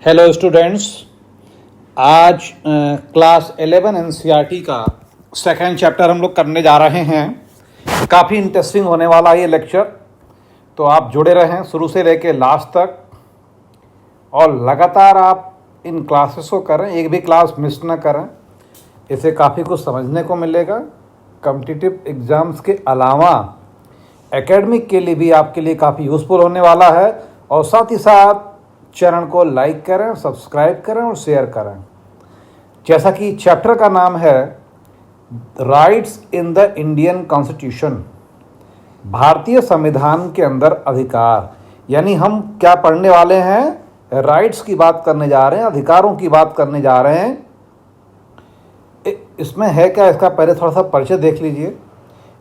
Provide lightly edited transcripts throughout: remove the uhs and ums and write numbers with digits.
Hello students. आज class 11 NCERT का second chapter हम लोग करने जा रहे हैं। काफ़ी इंटरेस्टिंग होने वाला है ये लेक्चर, तो आप जुड़े रहें शुरू से लेकर लास्ट तक और लगातार आप इन क्लासेस को करें, एक भी क्लास मिस ना करें। इससे काफ़ी कुछ समझने को मिलेगा। कॉम्पिटिटिव एग्ज़ाम्स के अलावा एकेडमिक के लिए भी आपके लिए काफ़ी यूज़फुल होने वाला है। और साथ ही साथ चैनल को लाइक करें, सब्सक्राइब करें और शेयर करें। जैसा कि चैप्टर का नाम है rights in the Indian constitution, भारतीय संविधान के अंदर अधिकार। यानी हम क्या पढ़ने वाले हैं? राइट्स की बात करने जा रहे हैं, अधिकारों की बात करने जा रहे हैं। इसमें है क्या, इसका पहले थोड़ा सा परिचय देख लीजिए।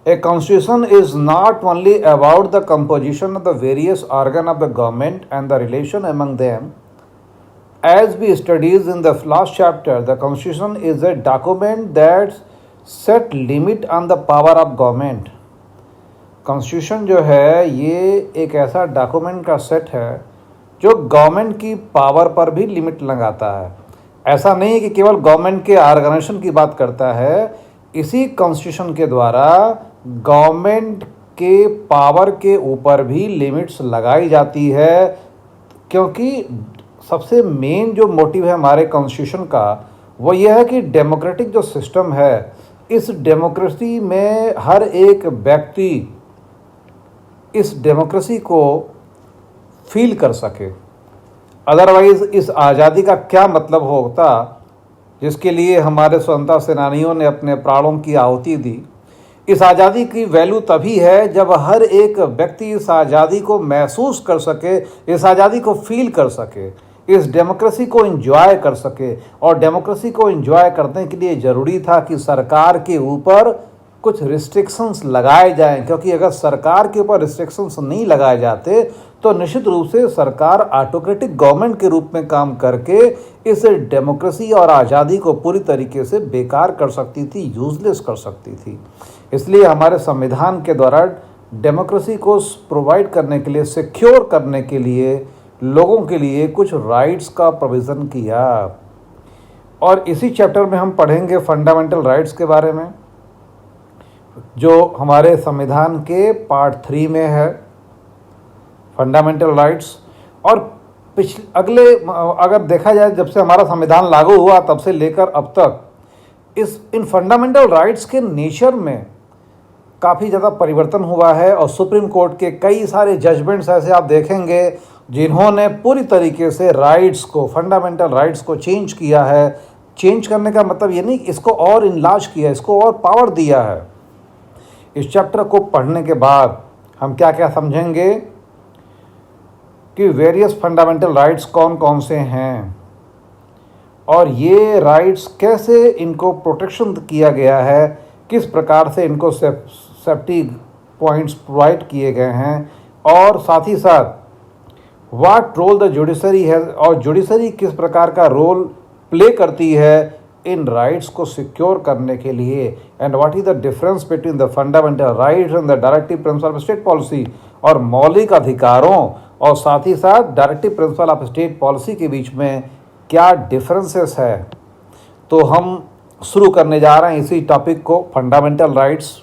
A constitution is not only about the composition of the various organs of the government and the relation among them. As we studied in the last chapter, the constitution is a document that set limit on the power of government. Constitution जो है ये एक ऐसा document का set है जो government की power पर भी लिमिट लगाता है। ऐसा नहीं है कि केवल गवर्नमेंट के ऑर्गेनाइजेशन की बात करता है। इसी कॉन्स्टिट्यूशन के द्वारा गवर्नमेंट के पावर के ऊपर भी लिमिट्स लगाई जाती है, क्योंकि सबसे मेन जो मोटिव है हमारे कॉन्स्टिट्यूशन का वो यह है कि डेमोक्रेटिक जो सिस्टम है, इस डेमोक्रेसी में हर एक व्यक्ति इस डेमोक्रेसी को फील कर सके। अदरवाइज़ इस आज़ादी का क्या मतलब होता जिसके लिए हमारे स्वतंत्रता सेनानियों ने अपने प्राणों की आहुति दी। इस आज़ादी की वैल्यू तभी है जब हर एक व्यक्ति इस आज़ादी को महसूस कर सके, इस आज़ादी को फील कर सके, इस डेमोक्रेसी को एंजॉय कर सके। और डेमोक्रेसी को एंजॉय करने के लिए ज़रूरी था कि सरकार के ऊपर कुछ रिस्ट्रिक्शंस लगाए जाएं, क्योंकि अगर सरकार के ऊपर रिस्ट्रिक्शंस नहीं लगाए जाते तो निश्चित रूप से सरकार ऑटोक्रेटिक गवर्नमेंट के रूप में काम करके इस डेमोक्रेसी और आज़ादी को पूरी तरीके से बेकार कर सकती थी, यूजलेस कर सकती थी। इसलिए हमारे संविधान के द्वारा डेमोक्रेसी को प्रोवाइड करने के लिए, सिक्योर करने के लिए लोगों के लिए कुछ राइट्स का प्रोविज़न किया। और इसी चैप्टर में हम पढ़ेंगे फंडामेंटल राइट्स के बारे में, जो हमारे संविधान के पार्ट 3 में है, फंडामेंटल राइट्स। और अगर देखा जाए जब से हमारा संविधान लागू हुआ तब से लेकर अब तक इन फंडामेंटल राइट्स के नेचर में काफ़ी ज़्यादा परिवर्तन हुआ है। और सुप्रीम कोर्ट के कई सारे जजमेंट्स ऐसे आप देखेंगे जिन्होंने पूरी तरीके से राइट्स को, फंडामेंटल राइट्स को चेंज किया है। चेंज करने का मतलब ये नहीं, इसको और इनलार्ज किया, इसको और पावर दिया है। इस चैप्टर को पढ़ने के बाद हम क्या क्या समझेंगे कि वेरियस फंडामेंटल राइट्स कौन कौन से हैं और ये राइट्स कैसे इनको प्रोटेक्शन किया गया है, किस प्रकार से इनको सेफ्टी पॉइंट्स प्रोवाइड किए गए हैं, और साथ ही साथ व्हाट रोल द जुडिशरी है और जुडिशरी किस प्रकार का रोल प्ले करती है इन राइट्स को सिक्योर करने के लिए। And what is the difference between the fundamental rights and the directive principle of state policy, और मौलिक अधिकारों और साथ ही साथ directive principle of state policy के बीच में क्या डिफरेंसेस है। तो हम शुरू करने जा रहे हैं इसी टॉपिक को, फंडामेंटल राइट्स।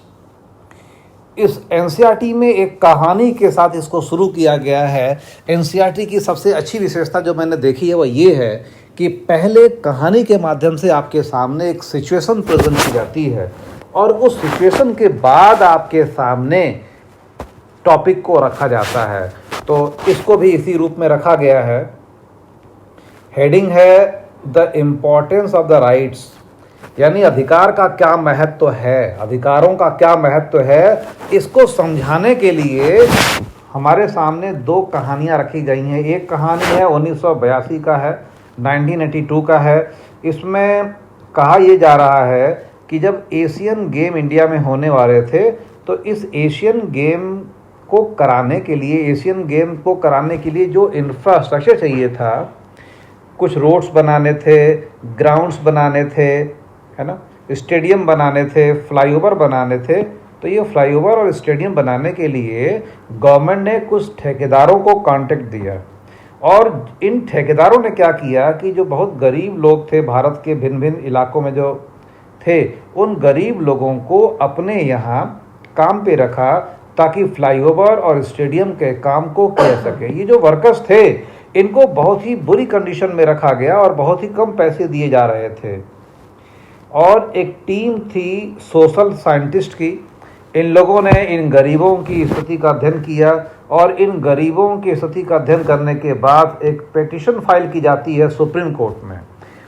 इस एनसीईआरटी में एक कहानी के साथ इसको शुरू किया गया है। एनसीईआरटी की सबसे अच्छी विशेषता जो मैंने देखी है वो ये है कि पहले कहानी के माध्यम से आपके सामने एक सिचुएशन प्रेजेंट की जाती है और उस सिचुएशन के बाद आपके सामने टॉपिक को रखा जाता है। तो इसको भी इसी रूप में रखा गया है। हेडिंग है the importance of the rights, यानी अधिकार का क्या महत्व है, अधिकारों का क्या महत्व है। इसको समझाने के लिए हमारे सामने दो कहानियाँ रखी गई हैं। एक कहानी है 1982 का है, 1982 का है। इसमें कहा यह जा रहा है कि जब एशियन गेम इंडिया में होने वाले थे तो इस एशियन गेम को कराने के लिए जो इंफ्रास्ट्रक्चर चाहिए था, कुछ रोड्स बनाने थे, ग्राउंड्स बनाने थे, है ना, स्टेडियम बनाने थे, फ्लाईओवर बनाने थे। तो ये फ्लाईओवर और स्टेडियम बनाने के लिए गवर्नमेंट ने कुछ ठेकेदारों को कॉन्ट्रैक्ट दिया और इन ठेकेदारों ने क्या किया कि जो बहुत गरीब लोग थे भारत के भिन्न भिन्न इलाकों में जो थे, उन गरीब लोगों को अपने यहाँ काम पे रखा ताकि फ्लाईओवर और स्टेडियम के काम को किया सके। ये जो वर्कर्स थे इनको बहुत ही बुरी कंडीशन में रखा गया और बहुत ही कम पैसे दिए जा रहे थे। और एक टीम थी सोशल साइंटिस्ट की, इन लोगों ने इन गरीबों की स्थिति का अध्ययन किया और इन गरीबों की स्थिति का अध्ययन करने के बाद एक पिटीशन फाइल की जाती है सुप्रीम कोर्ट में।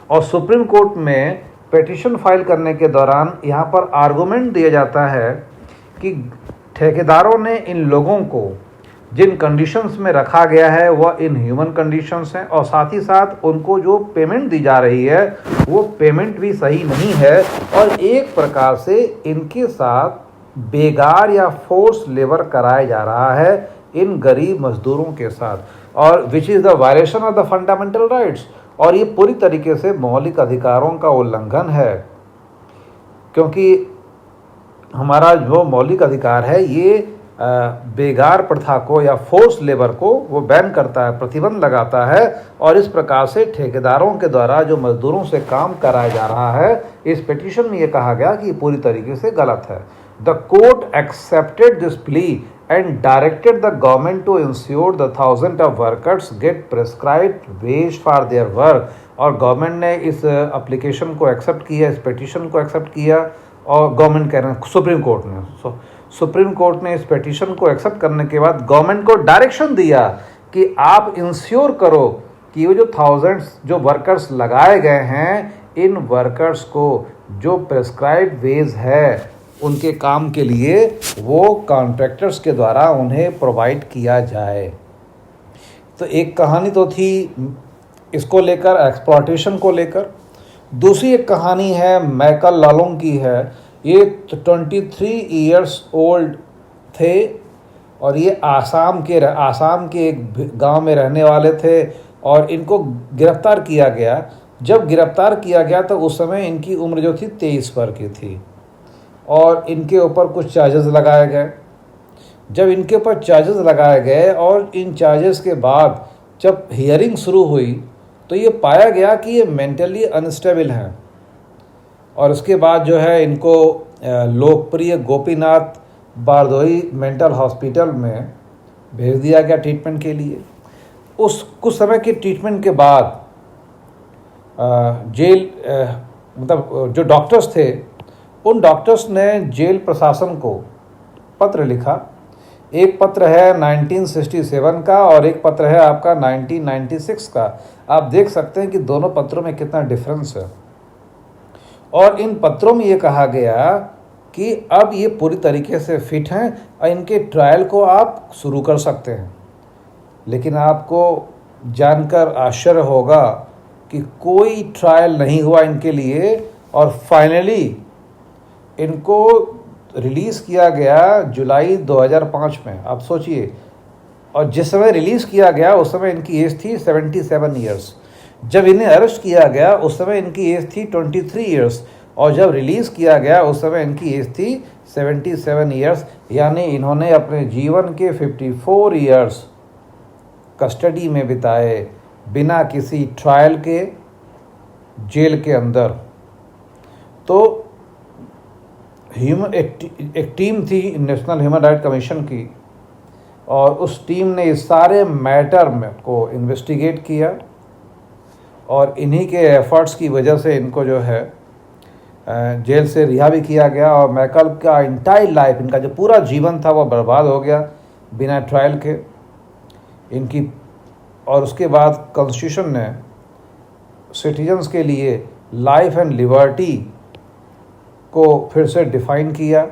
और सुप्रीम कोर्ट में पिटीशन फाइल करने के दौरान यहाँ पर आर्गूमेंट दिया जाता है कि ठेकेदारों ने इन लोगों को जिन कंडीशंस में रखा गया है वह इनह्यूमन कंडीशंस हैं, और साथ ही साथ उनको जो पेमेंट दी जा रही है वो पेमेंट भी सही नहीं है, और एक प्रकार से इनके साथ बेगार या फोर्स लेबर कराया जा रहा है इन गरीब मजदूरों के साथ, और which is the violation of the fundamental rights. और ये पूरी तरीके से मौलिक अधिकारों का उल्लंघन है, क्योंकि हमारा जो मौलिक अधिकार है ये बेगार प्रथा को या फोर्स लेबर को वो बैन करता है, प्रतिबंध लगाता है, और इस प्रकार से ठेकेदारों के द्वारा जो मजदूरों से काम कराया जा रहा है, इस पिटीशन में ये कहा गया कि ये पूरी तरीके से गलत है। The court accepted this plea and directed the government to ensure the thousands of workers get prescribed wage for their work। और गवर्नमेंट ने इस एप्लीकेशन को एक्सेप्ट किया, इस पिटीशन को एक्सेप्ट किया, और गवर्नमेंट कह रहे हैं सुप्रीम कोर्ट ने सुप्रीम कोर्ट ने इस पिटीशन को एक्सेप्ट करने के बाद गवर्नमेंट को डायरेक्शन दिया कि आप इंश्योर करो कि वो जो थाउजेंड्स जो वर्कर्स लगाए गए हैं, इन वर्कर्स को जो प्रेस्क्राइब्ड वेज है उनके काम के लिए वो कॉन्ट्रैक्टर्स के द्वारा उन्हें प्रोवाइड किया जाए। तो एक कहानी तो थी इसको लेकर, एक्सप्लॉयटेशन को लेकर। दूसरी एक कहानी है माइकल लालोंग की है। ये 23 इयर्स ओल्ड थे और ये आसाम के एक गांव में रहने वाले थे, और इनको गिरफ्तार किया गया। जब गिरफ्तार किया गया तो उस समय इनकी उम्र जो थी 23 वर्ष की थी, और इनके ऊपर कुछ चार्जेस लगाए गए। जब इनके ऊपर चार्जेस लगाए गए और इन चार्जेस के बाद जब हियरिंग शुरू हुई तो ये पाया गया कि ये मेंटली अनस्टेबल हैं, और उसके बाद जो है इनको लोकप्रिय गोपीनाथ बारदोई मेंटल हॉस्पिटल में भेज दिया गया ट्रीटमेंट के लिए। उस कुछ समय के ट्रीटमेंट के बाद मतलब जो डॉक्टर्स थे उन डॉक्टर्स ने जेल प्रशासन को पत्र लिखा। एक पत्र है 1967 का और एक पत्र है आपका 1996 का। आप देख सकते हैं कि दोनों पत्रों में कितना डिफरेंस है। और इन पत्रों में ये कहा गया कि अब ये पूरी तरीके से फिट हैं और इनके ट्रायल को आप शुरू कर सकते हैं। लेकिन आपको जानकर आश्चर्य होगा कि कोई ट्रायल नहीं हुआ इनके लिए, और फाइनली इनको रिलीज़ किया गया जुलाई 2005 में। आप सोचिए, और जिस समय रिलीज़ किया गया उस समय इनकी एज थी 77 ईयर्स। जब इन्हें अरेस्ट किया गया उस समय इनकी एज थी 23 ईयर्स, और जब रिलीज़ किया गया उस समय इनकी एज थी 77 ईयर्स। यानी इन्होंने अपने जीवन के 54 ईयर्स कस्टडी में बिताए बिना किसी ट्रायल के जेल के अंदर। तो एक टीम थी नेशनल ह्यूमन राइट कमीशन की, और उस टीम ने इस सारे मैटर में को इन्वेस्टिगेट किया, और इन्हीं के एफर्ट्स की वजह से इनको जो है जेल से रिहा भी किया गया। और माइकल का इंटायर लाइफ, इनका जो पूरा जीवन था वो बर्बाद हो गया बिना ट्रायल के इनकी। और उसके बाद कॉन्स्टिट्यूशन ने सिटीजन्स के लिए लाइफ एंड लिबर्टी को फिर से डिफाइन किया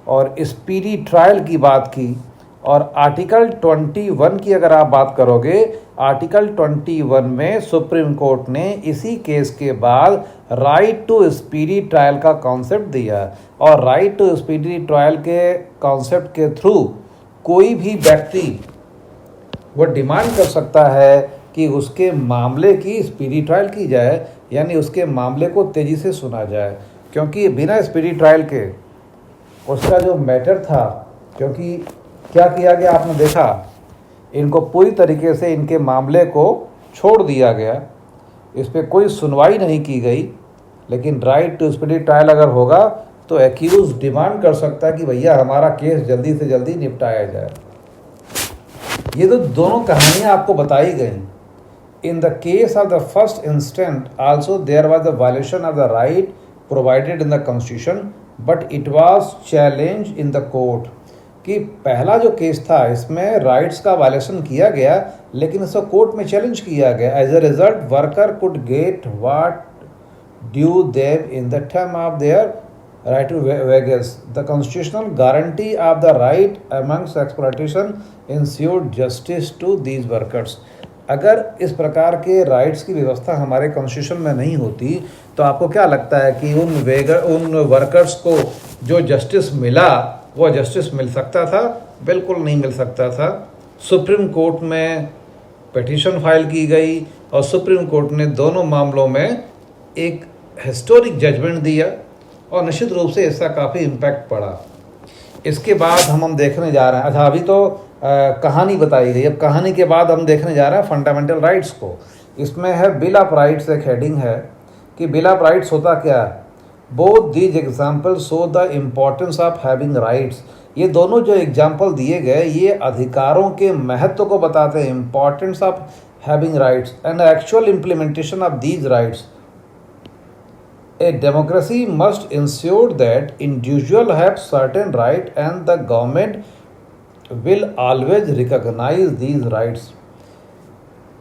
और स्पीडी ट्रायल की बात की। और आर्टिकल 21 की अगर आप बात करोगे, आर्टिकल 21 में सुप्रीम कोर्ट ने इसी केस के बाद राइट टू स्पीडी ट्रायल का कॉन्सेप्ट दिया। और राइट टू स्पीडी ट्रायल के कॉन्सेप्ट के थ्रू कोई भी व्यक्ति वो डिमांड कर सकता है कि उसके मामले की स्पीडी ट्रायल की जाए, यानी उसके मामले को तेज़ी से सुना जाए। क्योंकि बिना स्पीडी ट्रायल के उसका जो मैटर था, क्योंकि क्या किया गया आपने देखा इनको पूरी तरीके से इनके मामले को छोड़ दिया गया, इस पर कोई सुनवाई नहीं की गई। लेकिन राइट टू स्पीडी ट्रायल अगर होगा तो एक्यूज डिमांड कर सकता है कि भैया हमारा केस जल्दी से जल्दी निपटाया जाए। ये तो दोनों कहानियाँ आपको बताई गई। In the case of the first instance, also there was a violation of the right provided in the constitution, but it was challenged in the court. कि पहला जो केस था इसमें राइट्स का वायलेशन किया गया, लेकिन इसको कोर्ट में चैलेंज किया गया। As a result worker could get what due them in the term of their right to wages. The constitutional guarantee of the right amongst exploitation ensured justice to these workers. अगर इस प्रकार के rights की व्यवस्था हमारे constitution में नहीं होती तो आपको क्या लगता है कि उन वर्कर्स को जो जस्टिस मिला वो जस्टिस मिल सकता था? बिल्कुल नहीं मिल सकता था। सुप्रीम कोर्ट में पिटीशन फाइल की गई और सुप्रीम कोर्ट ने दोनों मामलों में एक हिस्टोरिक जजमेंट दिया और निश्चित रूप से इसका काफ़ी इम्पैक्ट पड़ा। इसके बाद हम देखने जा रहे हैं, अच्छा अभी तो कहानी बताई गई, अब कहानी के बाद हम देखने जा रहे हैं फंडामेंटल राइट्स को। इसमें है बिल ऑफ राइट्स, एक हेडिंग है कि बिल ऑफ राइट्स होता क्या है। Both these example show the importance of having rights. ये दोनों जो एग्जाम्पल दिए गए ये अधिकारों के महत्व को बताते हैं, importance of having rights and actual implementation of these rights. A democracy must ensure that individuals have certain rights and the government will always recognize these rights.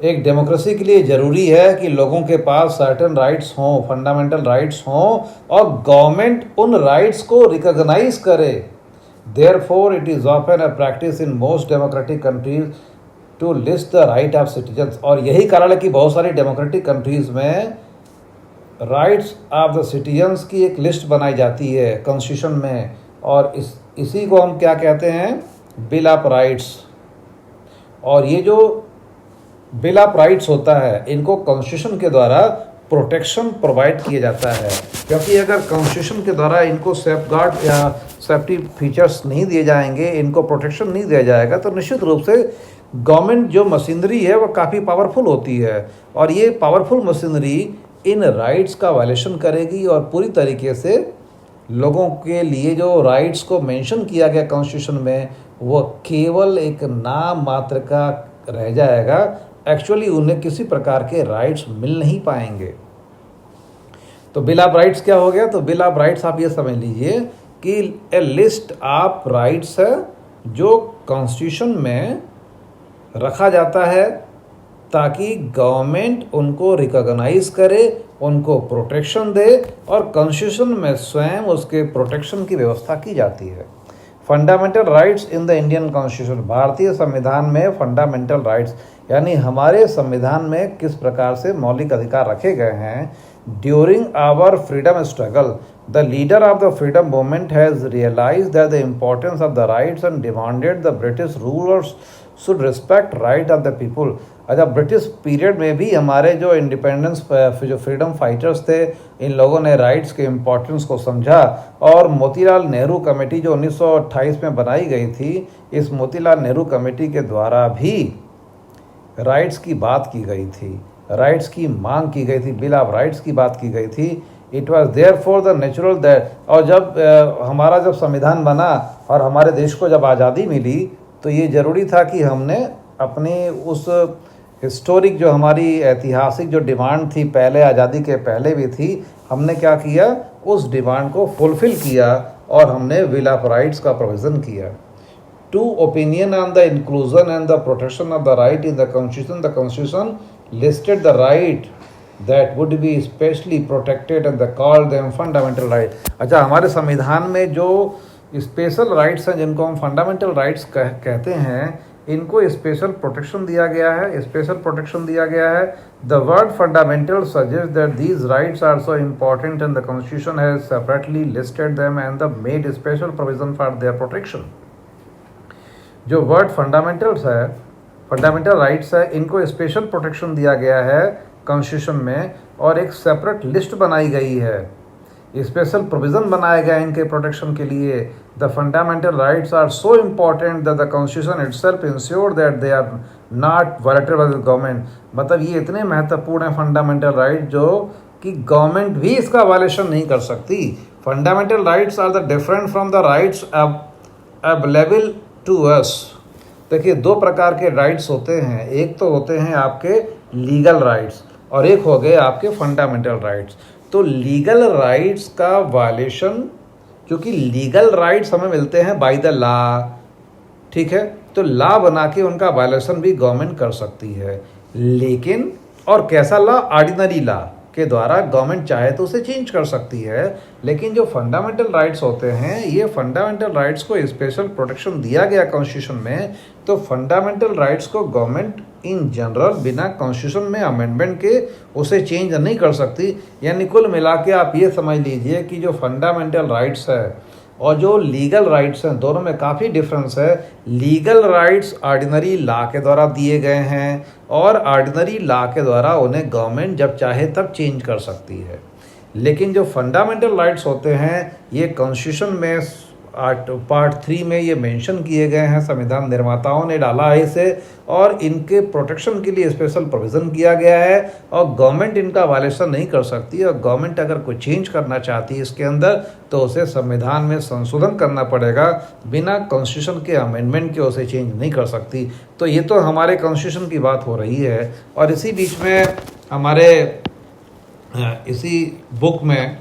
एक डेमोक्रेसी के लिए ज़रूरी है कि लोगों के पास सर्टेन राइट्स हों, फंडामेंटल राइट्स हों और गवर्नमेंट उन राइट्स को रिकॉग्नाइज करे। Therefore, it is often a practice in most democratic countries to list the right of citizens. और यही कारण है कि बहुत सारी डेमोक्रेटिक कंट्रीज़ में राइट्स ऑफ द सिटीजन्स की एक लिस्ट बनाई जाती है कॉन्स्टिट्यूशन में, और इसी को हम क्या कहते हैं, बिल ऑफ राइट्स। और ये जो बिल ऑफ राइट्स होता है इनको कॉन्स्टिट्यूशन के द्वारा प्रोटेक्शन प्रोवाइड किया जाता है, क्योंकि अगर कॉन्स्टिट्यूशन के द्वारा इनको सेफगार्ड या सेफ्टी फीचर्स नहीं दिए जाएंगे, इनको प्रोटेक्शन नहीं दिया जाएगा, तो निश्चित रूप से गवर्नमेंट जो मशीनरी है वो काफ़ी पावरफुल होती है और ये पावरफुल मशीनरी इन राइट्स का वायलेशन करेगी और पूरी तरीके से लोगों के लिए जो राइट्स को मेंशन किया गया कॉन्स्टिट्यूशन में वो केवल एक नाम मात्र का रह जाएगा। एक्चुअली उन्हें किसी प्रकार के राइट्स मिल नहीं पाएंगे। तो बिल ऑफ राइट्स क्या हो गया? तो बिल ऑफ राइट्स आप ये समझ लीजिए कि ए लिस्ट ऑफ राइट्स है जो कॉन्स्टिट्यूशन में रखा जाता है ताकि गवर्नमेंट उनको रिकॉग्नाइज करे, उनको प्रोटेक्शन दे और कॉन्स्टिट्यूशन में स्वयं उसके प्रोटेक्शन की व्यवस्था की जाती है। Fundamental rights in the Indian constitution, भारतीय संविधान में फंडामेंटल राइट्स यानी हमारे संविधान में किस प्रकार से मौलिक अधिकार रखे गए हैं। During our freedom struggle the leader of the freedom movement has realised that the importance of the rights and demanded the British rulers should respect right of the people. अच्छा, ब्रिटिश पीरियड में भी हमारे जो independence जो freedom fighters थे इन लोगों ने rights के इम्पोर्टेंस को समझा और मोतीलाल नेहरू कमेटी जो 1928 में बनाई गई थी, इस मोतीलाल नेहरू कमेटी के द्वारा भी राइट्स की बात की गई थी, राइट्स की मांग की गई थी, बिल ऑफ राइट्स की बात की गई थी। It was there for the natural that. और जब हमारा जब संविधान बना और हमारे देश को जब आज़ादी मिली तो ये ज़रूरी था कि हमने अपनी उस हिस्टोरिक जो हमारी ऐतिहासिक जो डिमांड थी पहले आज़ादी के पहले भी थी, हमने क्या किया, उस डिमांड को फुलफ़िल किया और हमने बिल ऑफ राइट्स का प्रोविज़न किया। To opinion on the inclusion and the protection of the right in the constitution listed the right that would be specially protected and the called them fundamental right. अच्छा, हमारे संविधान में जो special rights हैं जिनको हम fundamental rights कहते हैं, इनको स्पेशल प्रोटेक्शन दिया गया है, स्पेशल प्रोटेक्शन दिया गया है। The word fundamental suggest that these rights are so important and the constitution has separately listed them and the made special provision for their protection. जो वर्ड फंडामेंटल्स है, fundamental rights है, इनको special protection दिया गया है constitution में और एक सेपरेट लिस्ट बनाई गई है स्पेशल प्रोविज़न बनाया गया इनके प्रोटेक्शन के लिए। The fundamental rights are so important that the constitution itself ensure that they are not violated by the government. मतलब ये इतने महत्वपूर्ण है फंडामेंटल राइट जो कि गवर्नमेंट भी इसका वायलेशन नहीं कर सकती। Fundamental rights are the different from the rights available to us. देखिए, दो प्रकार के राइट्स होते हैं, एक तो होते हैं आपके लीगल राइट्स और एक हो गए आपके फंडामेंटल राइट्स। तो लीगल राइट्स का वायलेशन, क्योंकि लीगल राइट्स हमें मिलते हैं बाय द लॉ, ठीक है, तो लॉ बना के उनका वायलेशन भी गवर्नमेंट कर सकती है। लेकिन और कैसा लॉ? ऑर्डिनरी लॉ के द्वारा गवर्नमेंट चाहे तो उसे चेंज कर सकती है। लेकिन जो फंडामेंटल राइट्स होते हैं, ये फंडामेंटल राइट्स को स्पेशल प्रोटेक्शन दिया गया कॉन्स्टिट्यूशन में, तो फंडामेंटल राइट्स को गवर्नमेंट इन जनरल बिना कॉन्स्टिट्यूशन में अमेंडमेंट के उसे चेंज नहीं कर सकती। यानी कुल मिला के आप ये समझ लीजिए कि जो फंडामेंटल राइट्स है और जो लीगल राइट्स हैं, दोनों में काफ़ी डिफरेंस है। लीगल राइट्स ऑर्डिनरी लॉ के द्वारा दिए गए हैं और ऑर्डिनरी लॉ के द्वारा उन्हें गवर्नमेंट जब चाहे तब चेंज कर सकती है। लेकिन जो फंडामेंटल राइट्स होते हैं, ये कॉन्स्टिट्यूशन में पार्ट 3 में ये मेंशन किए गए हैं, संविधान निर्माताओं ने डाला है इसे, और इनके प्रोटेक्शन के लिए स्पेशल प्रोविज़न किया गया है और गवर्नमेंट इनका वायलेशन नहीं कर सकती। और गवर्नमेंट अगर कोई चेंज करना चाहती है इसके अंदर तो उसे संविधान में संशोधन करना पड़ेगा, बिना कॉन्स्टिट्यूशन के अमेंडमेंट के उसे चेंज नहीं कर सकती। तो ये तो हमारे कॉन्स्टिट्यूशन की बात हो रही है। और इसी बीच में हमारे इसी बुक में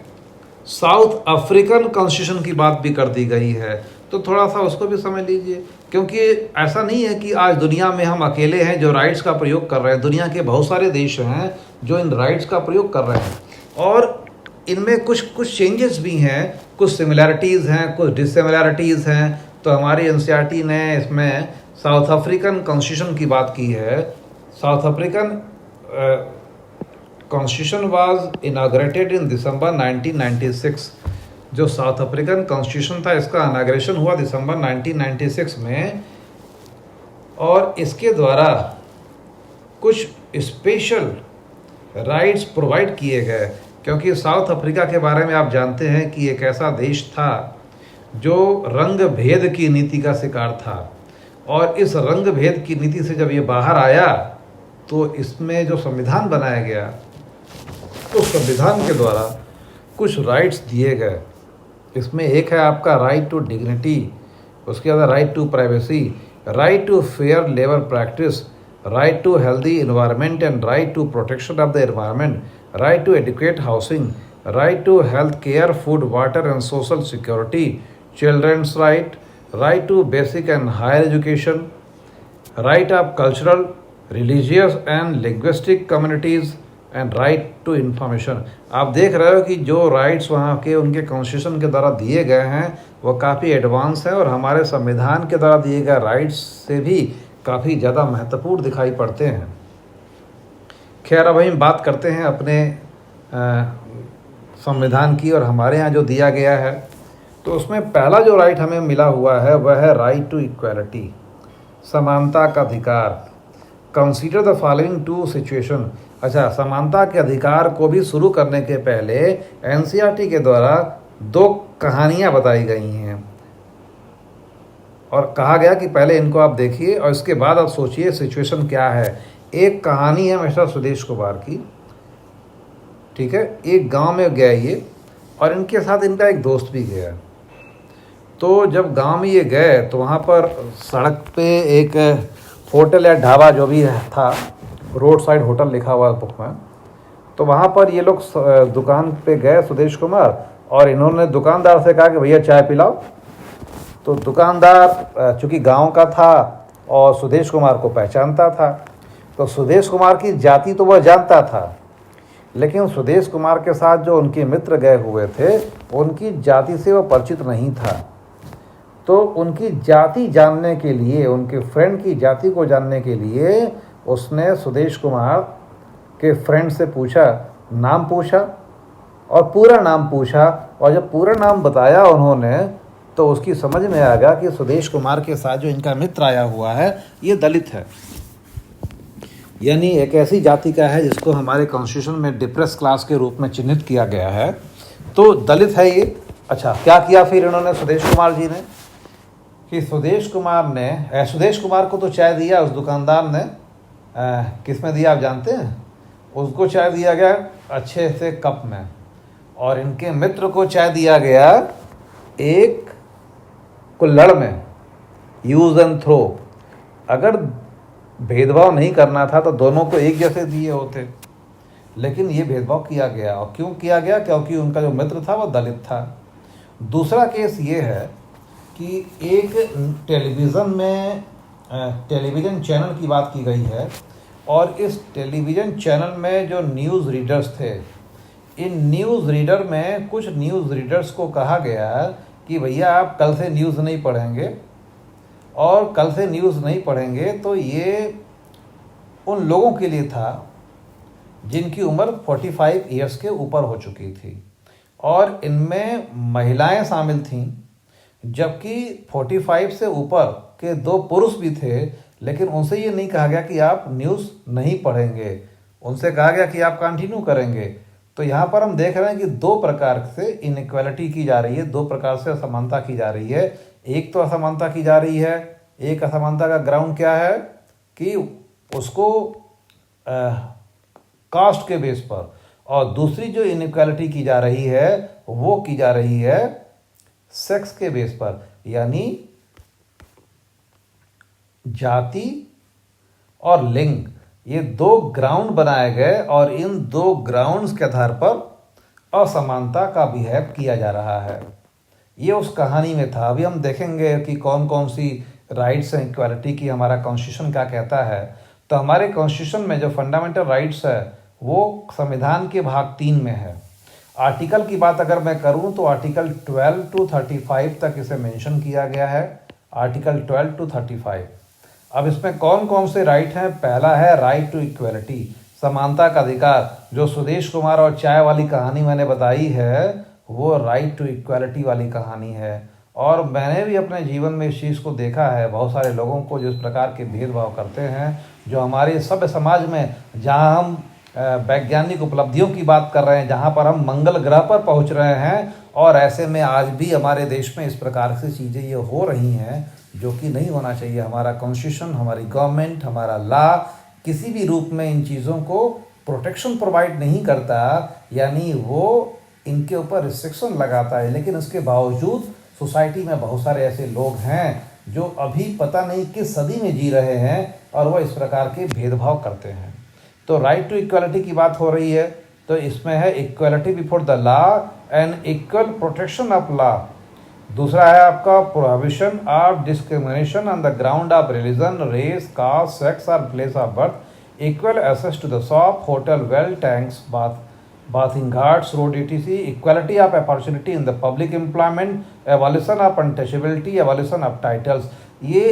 साउथ अफ्रीकन कॉन्स्टिट्यूशन की बात भी कर दी गई है, तो थोड़ा सा उसको भी समझ लीजिए। क्योंकि ऐसा नहीं है कि आज दुनिया में हम अकेले हैं जो राइट्स का प्रयोग कर रहे हैं, दुनिया के बहुत सारे देश हैं जो इन राइट्स का प्रयोग कर रहे हैं और इनमें कुछ चेंजेस भी हैं, कुछ सिमिलैरिटीज़ हैं, कुछ डिससिमिलैरिटीज़ हैं। तो हमारी एनसीईआरटी ने इसमें साउथ अफ्रीकन कॉन्स्टिट्यूशन की बात की है। South African constitution was inaugurated in December 1996। जो साउथ अफ्रीकन कॉन्स्टिट्यूशन था, इसका इनाग्रेशन हुआ दिसंबर 1996 में और इसके द्वारा कुछ स्पेशल राइट्स प्रोवाइड किए गए। क्योंकि साउथ अफ्रीका के बारे में आप जानते हैं कि एक ऐसा देश था जो रंग भेद की नीति का शिकार था और इस रंग भेद की नीति से जब ये बाहर आया तो इसमें जो संविधान बनाया गया, तो संविधान के द्वारा कुछ राइट्स दिए गए। इसमें एक है आपका राइट टू डिग्निटी, उसके बाद right to privacy, right to fair labour practice, right to healthy environment and right to protection of the environment, right to educate housing, right to health care, food, water and social security, children's right, right to basic and higher education, right of cultural, religious and linguistic communities and right to information. आप देख रहे हो कि जो rights वहाँ के उनके constitution के द्वारा दिए गए हैं वो काफ़ी एडवांस हैं और हमारे संविधान के द्वारा दिए गए राइट्स से भी काफ़ी ज़्यादा महत्वपूर्ण दिखाई पड़ते हैं। खैर, अब हम बात करते हैं अपने संविधान की और हमारे यहाँ जो दिया गया है। तो उसमें पहला जो राइट हमें मिला हुआ है वह है राइट टू इक्वालिटी, समानता का अधिकार। Consider the following two situation. अच्छा, समानता के अधिकार को भी शुरू करने के पहले एनसीईआरटी के द्वारा दो कहानियाँ बताई गई हैं और कहा गया कि पहले इनको आप देखिए और इसके बाद आप सोचिए सिचुएशन क्या है। एक कहानी है मिस्टर सुदेश कुमार की, ठीक है। एक गांव में गया ये और इनके साथ इनका एक दोस्त भी गया। तो जब गांव में ये गए तो वहाँ पर सड़क पे एक होटल या ढाबा जो भी था, रोड साइड होटल लिखा हुआ बुक में, तो वहाँ पर ये लोग दुकान पे गए सुदेश कुमार और इन्होंने दुकानदार से कहा कि भैया चाय पिलाओ। तो दुकानदार चूँकि गांव का था और सुदेश कुमार को पहचानता था, तो सुदेश कुमार की जाति तो वह जानता था, लेकिन सुदेश कुमार के साथ जो उनके मित्र गए हुए थे उनकी जाति से वह परिचित नहीं था। तो उनकी जाति जानने के लिए, उनके फ्रेंड की जाति को जानने के लिए उसने सुदेश कुमार के फ्रेंड से पूछा, नाम पूछा और पूरा नाम पूछा। और जब पूरा नाम बताया उन्होंने तो उसकी समझ में आ गया कि सुदेश कुमार के साथ जो इनका मित्र आया हुआ है ये दलित है, यानी एक ऐसी जाति का है जिसको हमारे कॉन्स्टिट्यूशन में डिप्रेस क्लास के रूप में चिन्हित किया गया है। तो दलित है ये। अच्छा, क्या किया फिर इन्होंने सुदेश कुमार जी ने कि सुदेश कुमार को तो चाय दिया उस दुकानदार ने, किस में दिया आप जानते हैं? उसको चाय दिया गया अच्छे से कप में, और इनके मित्र को चाय दिया गया एक कुल्हड़ में, यूज़ एंड थ्रो। अगर भेदभाव नहीं करना था तो दोनों को एक जैसे दिए होते, लेकिन ये भेदभाव किया गया। और क्यों किया गया? क्योंकि उनका जो मित्र था वो दलित था। दूसरा केस ये है कि एक टेलीविज़न चैनल की बात की गई है, और इस टेलीविज़न चैनल में जो न्यूज़ रीडर्स थे, इन न्यूज़ रीडर में कुछ न्यूज़ रीडर्स को कहा गया कि भैया आप कल से न्यूज़ नहीं पढ़ेंगे, और कल से न्यूज़ नहीं पढ़ेंगे तो ये उन लोगों के लिए था जिनकी उम्र 45 ईयर्स के ऊपर हो चुकी थी, और इनमें महिलाएं शामिल थीं, जबकि 45 से ऊपर के 2 पुरुष भी थे। लेकिन उनसे ये नहीं कहा गया कि आप न्यूज़ नहीं पढ़ेंगे, उनसे कहा गया कि आप कंटिन्यू करेंगे। तो यहाँ पर हम देख रहे हैं कि 2 प्रकार से इनइक्वालिटी की जा रही है, 2 प्रकार से असमानता की जा रही है। एक तो असमानता की जा रही है, एक असमानता का ग्राउंड क्या है कि उसको कास्ट के बेस पर, और दूसरी जो इनइक्वालिटी की जा रही है वो की जा रही है सेक्स के बेस पर, यानी जाति और लिंग, ये 2 ग्राउंड बनाए गए, और इन 2 ग्राउंड्स के आधार पर असमानता का बिहेव किया जा रहा है। ये उस कहानी में था। अभी हम देखेंगे कि कौन कौन सी राइट्स हैं इक्वालिटी की, हमारा कॉन्स्टिट्यूशन क्या कहता है। तो हमारे कॉन्स्टिट्यूशन में जो फंडामेंटल राइट्स है वो संविधान के भाग 3 में है। आर्टिकल की बात अगर मैं करूं तो आर्टिकल 12 to 35 तक इसे मेंशन किया गया है, आर्टिकल 12 to 35। अब इसमें कौन कौन से राइट हैं? पहला है राइट टू इक्वलिटी, समानता का अधिकार। जो सुदेश कुमार और चाय वाली कहानी मैंने बताई है वो राइट टू इक्वलिटी वाली कहानी है, और मैंने भी अपने जीवन में इस चीज़ को देखा है। बहुत सारे लोगों को जिस प्रकार के भेदभाव करते हैं, जो हमारे सभ्य समाज में, जहां हम वैज्ञानिक उपलब्धियों की बात कर रहे हैं, जहां पर हम मंगल ग्रह पर पहुंच रहे हैं, और ऐसे में आज भी हमारे देश में इस प्रकार से चीज़ें ये हो रही हैं जो कि नहीं होना चाहिए। हमारा कॉन्स्टिट्यूशन, हमारी गवर्नमेंट, हमारा लॉ किसी भी रूप में इन चीज़ों को प्रोटेक्शन प्रोवाइड नहीं करता, यानी वो इनके ऊपर रिस्ट्रिक्शन लगाता है। लेकिन इसके बावजूद सोसाइटी में बहुत सारे ऐसे लोग हैं जो अभी पता नहीं किस सदी में जी रहे हैं, और वह इस प्रकार के भेदभाव करते हैं। तो राइट टू इक्वलिटी की बात हो रही है, तो इसमें है equality before the law and equal protection of law. दूसरा है आपका prohibition of discrimination on the ground of religion, race, caste, sex और place of birth, equal access to the shop, hotel, well, tanks, bathing ghats, road etc, equality of opportunity in the public employment, abolition of untouchability, abolition of titles। ये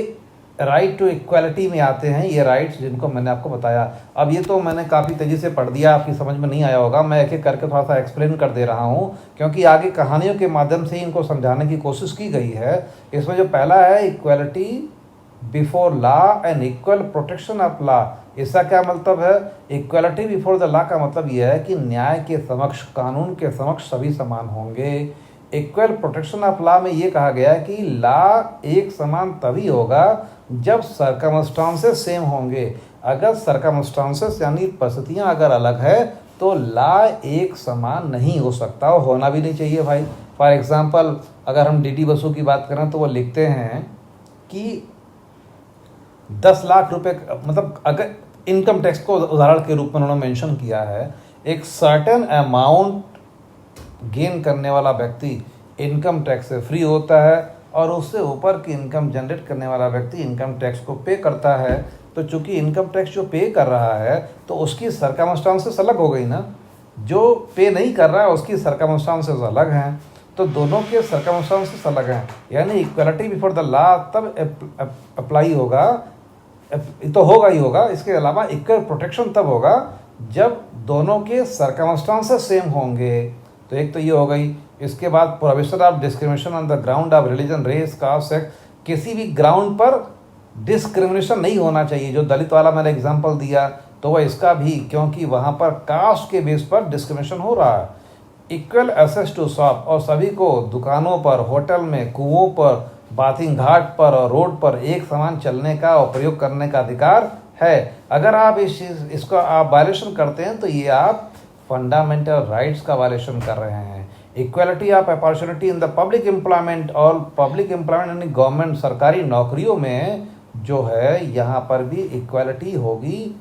right to equality में आते हैं ये rights जिनको मैंने आपको बताया। अब ये तो मैंने काफ़ी तेज़ी से पढ़ दिया, आपकी समझ में नहीं आया होगा, मैं एक एक करके थोड़ा सा एक्सप्लेन कर दे रहा हूँ, क्योंकि आगे कहानियों के माध्यम से ही इनको समझाने की कोशिश की गई है। इसमें जो पहला है equality before law and equal protection of law. इसका क्या मतलब है? इक्वलिटी बिफोर द लॉ का मतलब यह है कि न्याय के समक्ष, कानून के समक्ष सभी समान होंगे। इक्वल प्रोटेक्शन ऑफ लॉ में ये कहा गया है कि लॉ एक समान तभी होगा जब सर्कमस्टांसेस सेम होंगे। अगर सर्कमस्टांसेस यानी परिस्थितियाँ अगर अलग है तो लॉ एक समान नहीं हो सकता, और होना भी नहीं चाहिए भाई। फॉर एग्जांपल अगर हम डी बसु की बात करें तो वो लिखते हैं कि 10 लाख रुपए, मतलब अगर इनकम टैक्स को उदाहरण के रूप में उन्होंने मेंशन किया है, एक सर्टेन अमाउंट गेन करने वाला व्यक्ति इनकम टैक्स से फ्री होता है, और उससे ऊपर की इनकम जनरेट करने वाला व्यक्ति इनकम टैक्स को पे करता है। तो चूंकि इनकम टैक्स जो पे कर रहा है तो उसकी सर्कमस्टांसेस अलग हो गई ना, जो पे नहीं कर रहा है उसकी सर्कमस्टांसेस अलग हैं, तो दोनों के सर्कमस्टांसेस अलग हैं। यानी इक्वलिटी बिफोर द लॉ तब अप्लाई होगा, तो होगा ही होगा। इसके अलावा इक्वल प्रोटेक्शन तब होगा जब दोनों के सर्कमस्टांसेस सेम होंगे। तो एक तो ये हो गई। इसके बाद prohibition of discrimination on the ground of religion, race, caste, sex, किसी भी ग्राउंड पर डिस्क्रिमिनेशन नहीं होना चाहिए। जो दलित वाला मैंने एग्जांपल दिया तो वह इसका भी, क्योंकि वहाँ पर कास्ट के बेस पर डिस्क्रिमिनेशन हो रहा है। इक्वल एक्सेस टू शॉप, और सभी को दुकानों पर, होटल में, कुओं पर, बाथिंग घाट पर और रोड पर एक समान चलने का और प्रयोग करने का अधिकार है। अगर आप इसको आप वायलेशन करते हैं तो ये आप फंडामेंटल राइट्स का वायलेशन कर रहे हैं। Equality of opportunity in the public employment, और पब्लिक एम्प्लॉयमेंट यानी गवर्नमेंट सरकारी नौकरियों में जो है यहाँ पर भी इक्वलिटी होगी।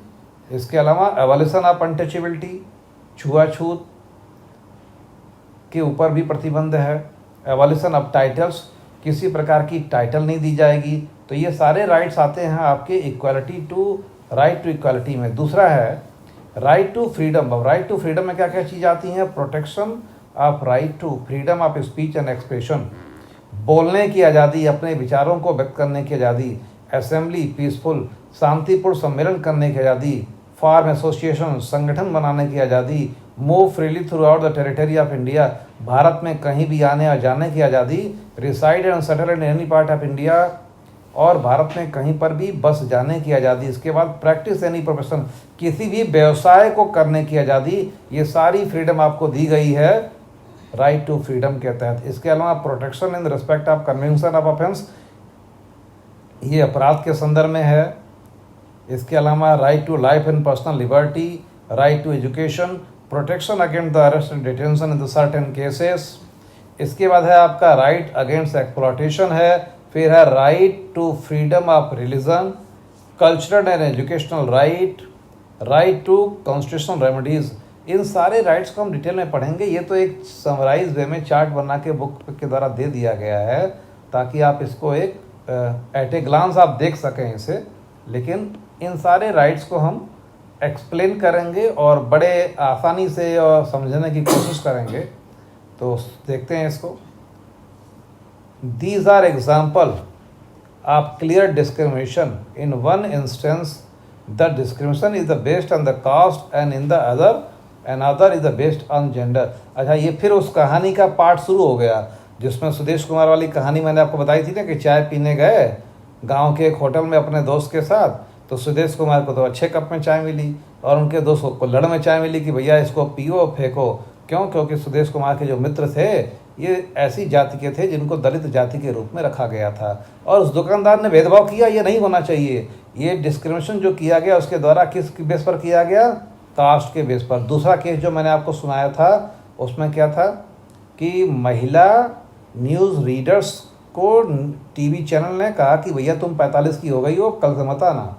इसके अलावा एवोल्यूशन ऑफ अनटचेबिलिटी, छुआछूत के ऊपर भी प्रतिबंध है। एवोल्यूशन ऑफ टाइटल्स, किसी प्रकार की टाइटल नहीं दी जाएगी। तो ये सारे राइट्स आते हैं आपके equality to right to equality में। दूसरा है राइट टू फ्रीडम। अब राइट टू फ्रीडम में क्या क्या चीज़ आती हैं? Protection of right to freedom of speech and expression, बोलने की आज़ादी, अपने विचारों को व्यक्त करने की आज़ादी। असेंबली पीसफुल, शांतिपूर्ण सम्मेलन करने की आज़ादी। फॉर्म एसोसिएशन, संगठन बनाने की आज़ादी। Move freely throughout the territory of India, Bharat में कहीं भी आने और जाने की आज़ादी। Reside and settle in any part of India, और भारत में कहीं पर भी बस जाने की आज़ादी। इसके बाद प्रैक्टिस एनी प्रोफेशन, किसी भी व्यवसाय को करने की आज़ादी। ये सारी फ्रीडम आपको दी गई है राइट टू फ्रीडम के तहत। इसके अलावा protection in respect of conviction of offence, ये अपराध के संदर्भ में है। इसके अलावा right to life and personal liberty, right to education, protection against the arrest and detention in the certain cases. इसके बाद है आपका राइट अगेंस्ट एक्सप्लॉयटेशन है। फिर है right to freedom of religion, cultural and educational right, right to constitutional remedies. इन सारे rights को हम डिटेल में पढ़ेंगे। ये तो एक समराइज वे में चार्ट बना के बुक के द्वारा दे दिया गया है ताकि आप इसको एक एट ए ग्लांस आप देख सकें इसे। लेकिन इन सारे राइट्स को हम एक्सप्लेन करेंगे और बड़े आसानी से और समझने की कोशिश करेंगे। तो देखते हैं इसको। These are example of clear discrimination. In one instance, the discrimination is based on the caste and in the another is based on gender. अच्छा, ये फिर उस कहानी का पार्ट शुरू हो गया जिसमें सुदेश कुमार वाली कहानी मैंने आपको बताई थी ना कि चाय पीने गए गांव के एक होटल में अपने दोस्त के साथ। तो सुदेश कुमार को तो अच्छे कप में चाय मिली और उनके दोस्त को कुल्हड़ में चाय मिली कि भैया इसको पियो फेंको। क्यों? क्योंकि सुदेश कुमार के जो मित्र थे ये ऐसी जाति के थे जिनको दलित जाति के रूप में रखा गया था। और उस दुकानदार ने भेदभाव किया, ये नहीं होना चाहिए। ये डिस्क्रिमिनेशन जो किया गया उसके द्वारा किस बेस पर किया गया? कास्ट के बेस पर। दूसरा केस जो मैंने आपको सुनाया था उसमें क्या था कि महिला न्यूज़ रीडर्स को टीवी चैनल ने कहा कि भैया तुम 45 की हो गई हो, कल से मत आना,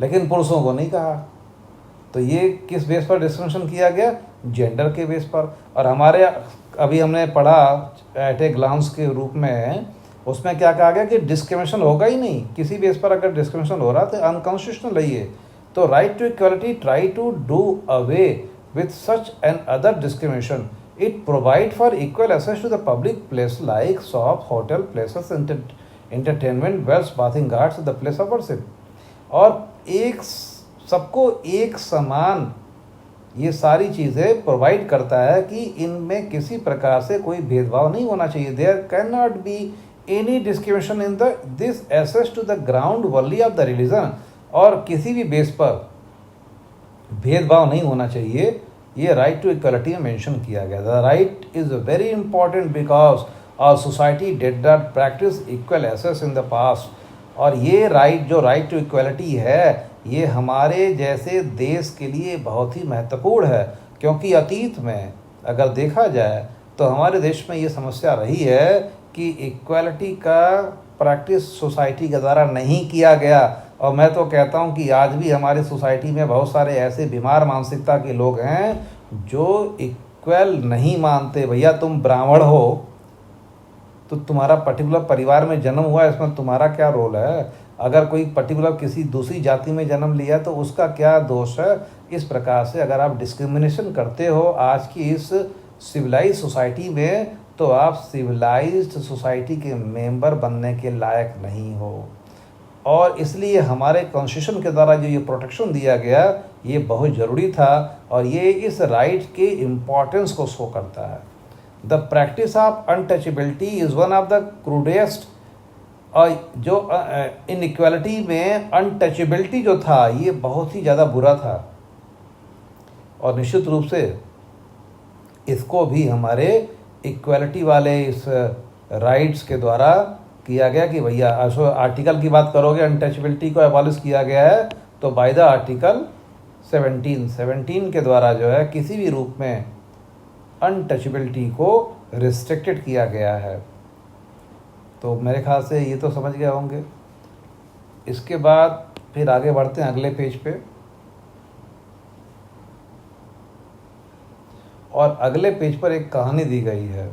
लेकिन पुरुषों को नहीं कहा। तो ये किस बेस पर डिस्क्रिमिनेशन किया गया? जेंडर के बेस पर। और हमारे अभी हमने पढ़ा एट ए ग्लांस के रूप में, उसमें क्या कहा गया कि डिस्क्रिमिनेशन होगा ही नहीं किसी बेस पर। अगर डिस्क्रिमिनेशन हो रहा तो अनकॉन्स्टिट्यूशनल है ये। तो right to equality try to do away with such and other discrimination. It provide for equal access to the public place like shop, hotel, places, entertainment, wells, bathing ghats, the place of worship. और एक सबको एक समान ये सारी चीज़ें provide करता है कि इनमें किसी प्रकार से कोई भेदभाव नहीं होना चाहिए। There can not be any discrimination in the this access to the ground only of the religion. और किसी भी बेस पर भेदभाव नहीं होना चाहिए। ये राइट टू इक्वलिटी में मेंशन किया गया। The right is very important because our society did not practice equal access in the past. और ये राइट जो राइट टू इक्वलिटी है ये हमारे जैसे देश के लिए बहुत ही महत्वपूर्ण है, क्योंकि अतीत में अगर देखा जाए तो हमारे देश में ये समस्या रही है कि इक्वलिटी का प्रैक्टिस सोसाइटी के द्वारा नहीं किया गया। और मैं तो कहता हूँ कि आज भी हमारी सोसाइटी में बहुत सारे ऐसे बीमार मानसिकता के लोग हैं जो इक्वल नहीं मानते। भैया तुम ब्राह्मण हो तो तुम्हारा पर्टिकुलर परिवार में जन्म हुआ, इसमें तुम्हारा क्या रोल है? अगर कोई पर्टिकुलर किसी दूसरी जाति में जन्म लिया तो उसका क्या दोष है? इस प्रकार से अगर आप डिस्क्रिमिनेशन करते हो आज की इस सिविलाइज सोसाइटी में तो आप सिविलाइज्ड सोसाइटी के मेंबर बनने के लायक नहीं हो। और इसलिए हमारे कॉन्स्टिट्यूशन के द्वारा जो ये प्रोटेक्शन दिया गया ये बहुत ज़रूरी था और ये इस राइट के इम्पोर्टेंस को शो करता है। The practice of untouchability is one of the crudest. और जो इनइक्वालिटी में अनटचेबिलिटी जो था ये बहुत ही ज़्यादा बुरा था। और निश्चित रूप से इसको भी हमारे इक्वलिटी वाले इस राइट्स के द्वारा किया गया कि भैया आर्टिकल की बात करोगे अनटचेबिलिटी को एबॉलिश किया गया है तो बाय द आर्टिकल 17 के द्वारा जो है किसी भी रूप में अनटचेबिलिटी को रिस्ट्रिक्टेड किया गया है। तो मेरे ख्याल से ये तो समझ गए होंगे। इसके बाद फिर आगे बढ़ते हैं अगले पेज पे, और अगले पेज पर एक कहानी दी गई है।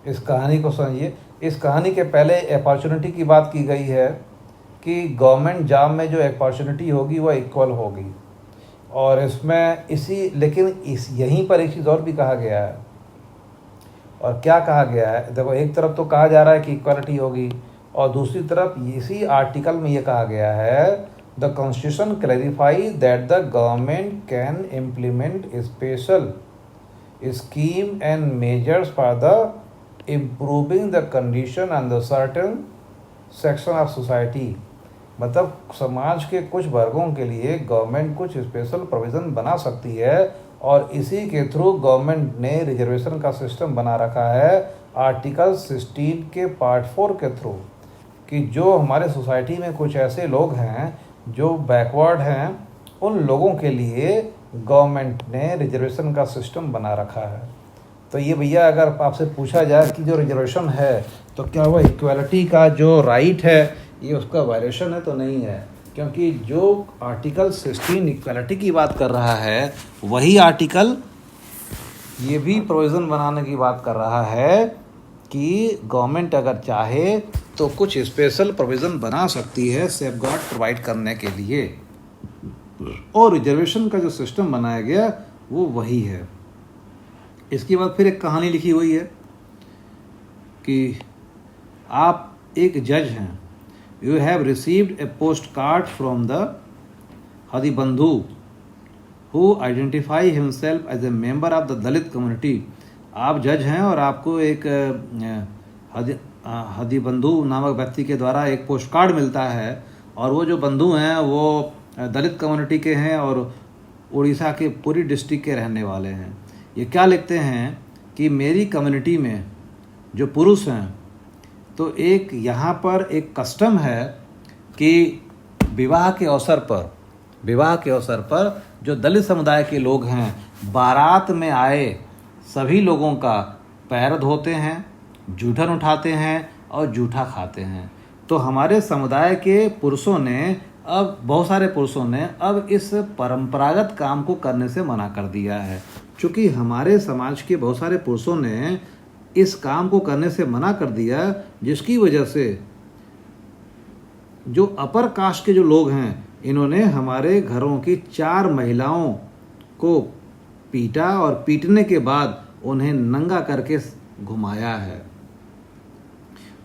इस कहानी को समझिए। इस कहानी के पहले अपॉर्चुनिटी की बात की गई है कि गवर्नमेंट जॉब में जो अपॉर्चुनिटी होगी वह इक्वल होगी, और इसमें यहीं पर एक चीज़ और भी कहा गया है। और क्या कहा गया है, देखो एक तरफ तो कहा जा रहा है कि इक्वलिटी होगी, और दूसरी तरफ इसी आर्टिकल में ये कहा गया है the constitution clarify that the government can implement special scheme and measures for the improving the condition and the certain section of society. मतलब समाज के कुछ वर्गों के लिए गवर्नमेंट कुछ स्पेशल प्रोविज़न बना सकती है, और इसी के थ्रू गवर्नमेंट ने रिजर्वेशन का सिस्टम बना रखा है आर्टिकल 16 के पार्ट 4 के थ्रू, कि जो हमारे सोसाइटी में कुछ ऐसे लोग हैं जो बैकवर्ड हैं, उन लोगों के लिए गवर्नमेंट ने रिजर्वेशन का सिस्टम बना रखा है। तो ये भैया अगर आपसे पूछा जाए कि जो रिजर्वेशन है तो क्या वह इक्वलिटी का जो राइट है ये उसका वायलेशन है? तो नहीं है, क्योंकि जो आर्टिकल 16 इक्वलिटी की बात कर रहा है वही आर्टिकल ये भी प्रोविज़न बनाने की बात कर रहा है कि गवर्नमेंट अगर चाहे तो कुछ स्पेशल प्रोविज़न बना सकती है सेफगार्ड प्रोवाइड करने के लिए, और रिजर्वेशन का जो सिस्टम बनाया गया वो वही है। इसके बाद फिर एक कहानी लिखी हुई है कि आप एक जज हैं, you have received a post card from the Hadibandhu who identify himself as a member of the Dalit community. आप जज हैं और आपको एक हदिबंधु नामक व्यक्ति के द्वारा एक पोस्ट कार्ड मिलता है, और वो जो बंधु हैं वो दलित कम्युनिटी के हैं और उड़ीसा के पूरी डिस्ट्रिक्ट के रहने वाले हैं। ये क्या लिखते हैं कि मेरी कम्युनिटी में जो पुरुष हैं तो एक यहाँ पर एक कस्टम है कि विवाह के अवसर पर जो दलित समुदाय के लोग हैं बारात में आए सभी लोगों का पैर धोते हैं, जूठन उठाते हैं और जूठा खाते हैं। तो हमारे समुदाय के पुरुषों ने बहुत सारे पुरुषों ने अब इस परंपरागत काम को करने से मना कर दिया है। चूँकि हमारे समाज के बहुत सारे पुरुषों ने इस काम को करने से मना कर दिया, जिसकी वजह से जो अपर कास्ट के जो लोग हैं इन्होंने हमारे घरों की 4 महिलाओं को पीटा, और पीटने के बाद उन्हें नंगा करके घुमाया है।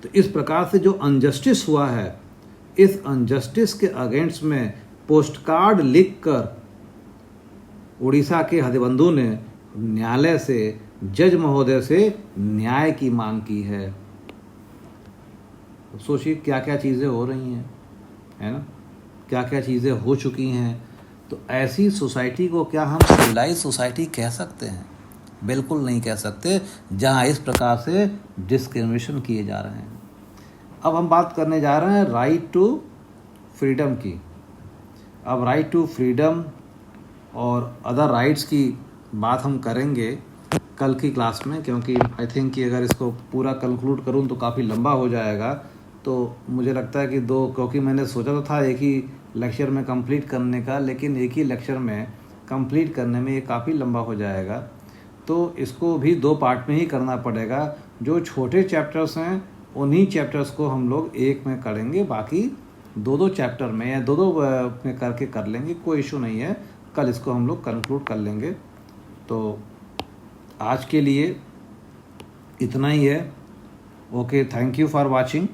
तो इस प्रकार से जो अनजस्टिस हुआ है, इस अनजस्टिस के अगेंस्ट में पोस्ट कार्ड लिखकर उड़ीसा के हदिबंधु ने न्यायालय से, जज महोदय से न्याय की मांग की है। तो सोचिए क्या क्या चीज़ें हो रही हैं, है ना, क्या क्या चीज़ें हो चुकी हैं। तो ऐसी सोसाइटी को क्या हम सिविलाइज सोसाइटी कह सकते हैं? बिल्कुल नहीं कह सकते, जहाँ इस प्रकार से डिस्क्रिमिनेशन किए जा रहे हैं। अब हम बात करने जा रहे हैं राइट टू फ्रीडम की। अब राइट टू फ्रीडम और अदर राइट्स की बात हम करेंगे कल की क्लास में, क्योंकि आई थिंक कि अगर इसको पूरा कंक्लूड करूँ तो काफ़ी लंबा हो जाएगा। तो मुझे लगता है कि क्योंकि मैंने सोचा तो था एक ही लेक्चर में कंप्लीट करने का, लेकिन एक ही लेक्चर में कंप्लीट करने में ये काफ़ी लंबा हो जाएगा। तो इसको भी 2 पार्ट में ही करना पड़ेगा। जो छोटे चैप्टर्स हैं उन्हीं चैप्टर्स को हम लोग एक में करेंगे, बाकी 2-2 चैप्टर में या 2-2 में करके कर लेंगे, कोई इशू नहीं है। कल इसको हम लोग कंक्लूड कर लेंगे। तो आज के लिए इतना ही है। Okay, thank you for watching.